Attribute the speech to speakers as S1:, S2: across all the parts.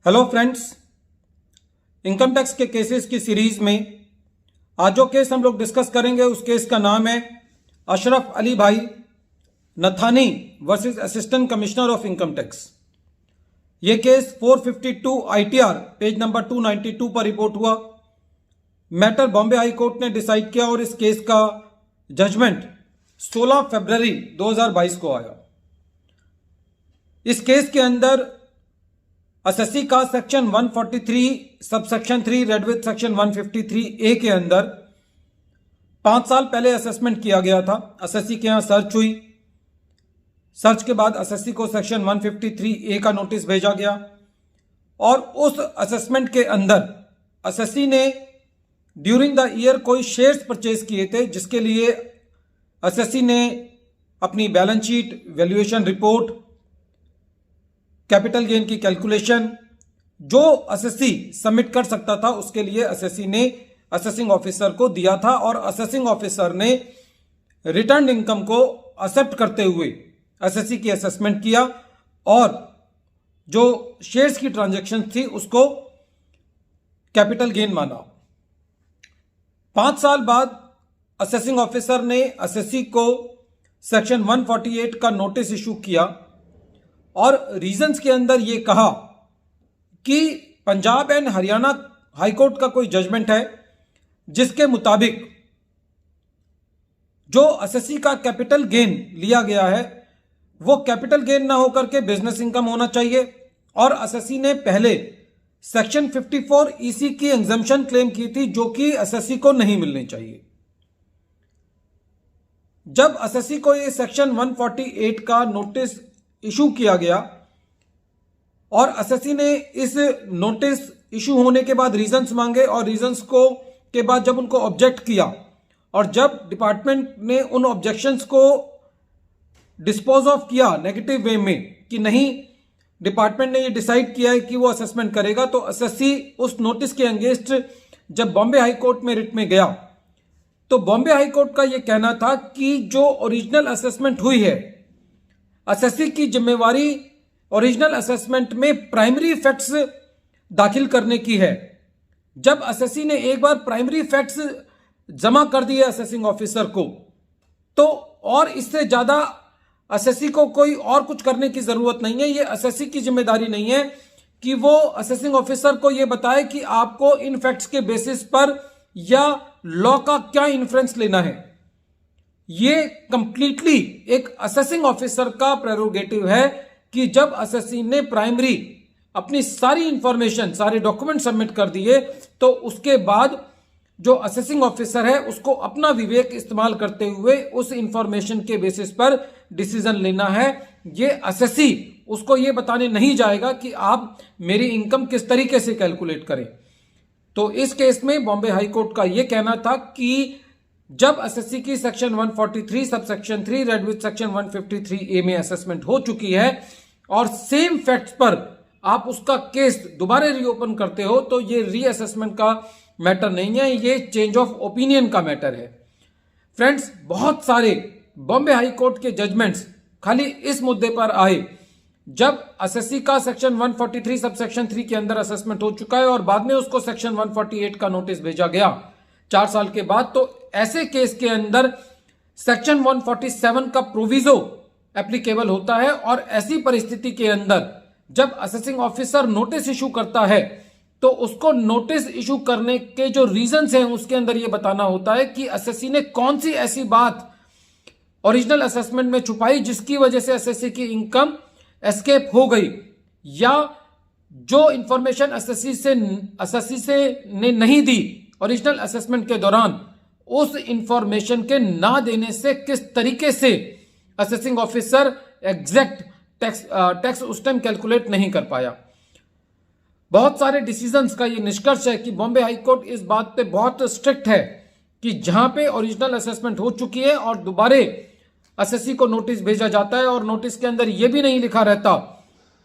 S1: Hello friends, income tax के cases की series में आज जो केस हम लोग डिस्कस करेंगे उस केस का नाम है Ashraf Ali Bhai Nathani versus assistant commissioner of income tax. ये केस 452 ITR पेज नंबर 292 पर रिपोर्ट हुआ। मैटर बॉम्बे हाई कोर्ट ने डिसाइड किया और इस केस का जजमेंट 16 फरवरी 2022 को आया। इस केस के अंदर एसएससी का section 143 subsection 3 red with section 153A के अंदर 5 साल पहले असेसमेंट किया गया था। एसएससी के यहां सर्च हुई, सर्च के बाद एसएससी को सेक्शन 153A का नोटिस भेजा गया और उस असेसमेंट के अंदर एसएससी ने ड्यूरिंग द ईयर कोई शेयर्स परचेज किए थे, जिसके लिए एसएससी ने अपनी balance sheet, valuation report, capital gain की कैलकुलेशन जो एसएससी सबमिट कर सकता था उसके लिए एसएससी ने असेसिंग ऑफिसर को दिया था और असेसिंग ऑफिसर ने रिटर्न इनकम को एक्सेप्ट करते हुए एसएससी की असेसमेंट किया और जो शेयर्स की ट्रांजैक्शन थी उसको कैपिटल गेन माना। 5 साल बाद असेसिंग ऑफिसर ने एसएससी को सेक्शन 148 का नोटिस इशू किया और रीजंस के अंदर यह कहा कि पंजाब एंड हरियाणा हाईकोर्ट का कोई जजमेंट है जिसके मुताबिक जो एसएससी का कैपिटल गेन लिया गया है वो कैपिटल गेन ना होकर के बिजनेस इनकम होना चाहिए और एसएससी ने पहले सेक्शन 54 EC की एग्जम्पशन क्लेम की थी जो कि एसएससी को नहीं मिलनी चाहिए। जब एसएससी को ये सेक्शन 148 का नोटिस इशू किया गया और एसएससी ने इस नोटिस इशू होने के बाद रीजंस मांगे और रीजंस को के बाद जब उनको ऑब्जेक्ट किया और जब डिपार्टमेंट ने उन ऑब्जेक्शंस को डिस्पोज ऑफ किया नेगेटिव वे में कि नहीं, डिपार्टमेंट ने ये डिसाइड किया है कि वो असेसमेंट करेगा, तो एसएससी उस नोटिस के अगेंस्ट जब बॉम्बे हाई कोर्ट में रिट में गया तो बॉम्बे हाई कोर्ट का यह कहना था कि जो ओरिजिनल असेसमेंट हुई है एसएससी की जिम्मेवारी ओरिजिनल असेसमेंट में प्राइमरी फैक्ट्स दाखिल करने की है। जब एसएससी ने एक बार प्राइमरी फैक्ट्स जमा कर दिए असेसिंग ऑफिसर को तो और इससे ज्यादा एसएससी को कोई और कुछ करने की जरूरत नहीं है। ये एसएससी की जिम्मेदारी नहीं है कि वो असेसिंग ऑफिसर को यह बताए कि आपको इन फैक्ट्स के बेसिस पर या लॉ का क्या इन्फ्रेंस लेना है। ये कंप्लीटली एक असेसिंग ऑफिसर का प्रेरोगेटिव है कि जब एसएससी ने प्राइमरी अपनी सारी इंफॉर्मेशन, सारे डॉक्यूमेंट सबमिट कर दिए तो उसके बाद जो असेसिंग ऑफिसर है उसको अपना विवेक इस्तेमाल करते हुए उस इंफॉर्मेशन के बेसिस पर डिसीजन लेना है। ये एसएससी उसको ये बताने नहीं जाएगा कि आप मेरी इनकम किस तरीके से कैलकुलेट करें। तो इस केस में बॉम्बे हाई कोर्ट का यह कहना था कि जब एसएससी की section 143 subsection 3 red with section 153A में असेसमेंट हो चुकी है और सेम फैक्ट्स पर आप उसका केस दोबारा रीओपन करते हो तो ये रीअसेसमेंट का मैटर नहीं है, ये चेंज ऑफ ओपिनियन का मैटर है। फ्रेंड्स, बहुत सारे बॉम्बे हाई कोर्ट के जजमेंट्स खाली इस मुद्दे पर आए जब एसएससी का सेक्शन 143 सबसेक्शन 3 के अंदर असेसमेंट हो चुका है और बाद में उसको सेक्शन 148 का नोटिस भेजा गया 4 साल के बाद, तो ऐसे केस के अंदर सेक्शन 147 का प्रोविजो एप्लीकेबल होता है और ऐसी परिस्थिति के अंदर जब असेसिंग ऑफिसर नोटिस इशू करता है तो उसको नोटिस इशू करने के जो रीजंस हैं उसके अंदर यह बताना होता है कि एसएससी ने कौन सी ऐसी बात ओरिजिनल असेसमेंट में छुपाई जिसकी वजह से एसएससी की इनकम एस्केप हो गई, या जो इंफॉर्मेशन एसएससी से ने नहीं दी ओरिजिनल असेसमेंट के दौरान उस इंफॉर्मेशन के ना देने से किस तरीके से असेसिंग ऑफिसर एग्जैक्ट टैक्स उस टाइम कैलकुलेट नहीं कर पाया। बहुत सारे डिसीजंस का ये निष्कर्ष है कि बॉम्बे हाई कोर्ट इस बात पे बहुत स्ट्रिक्ट है कि जहां पे ओरिजिनल असेसमेंट हो चुकी है और दोबारे एसएससी को नोटिस भेजा जाता है और नोटिस के अंदर यह भी नहीं लिखा रहता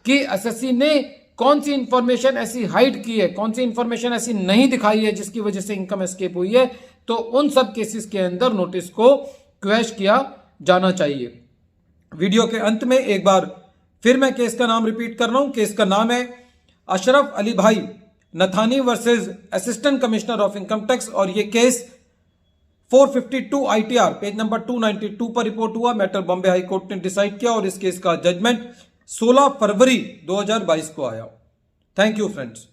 S1: कि एसएससी ने कौन सी इंफॉर्मेशन ऐसी हाइड की है, कौन सी इंफॉर्मेशन ऐसी नहीं दिखाई है जिसकी वजह से इनकम एस्केप हुई है, तो उन सब केसेस के अंदर नोटिस को क्वैश किया जाना चाहिए। वीडियो के अंत में एक बार फिर मैं केस का नाम रिपीट कर रहा हूं। केस का नाम है Ashraf Ali Bhai Nathani versus assistant commissioner of income tax, और ये केस 452 ITR पेज नंबर 292 पर रिपोर्ट हुआ। मैटर बॉम्बे हाई कोर्ट ने डिसाइड किया और इस केस का जजमेंट 16 फरवरी 2022 को आया। Thank you friends.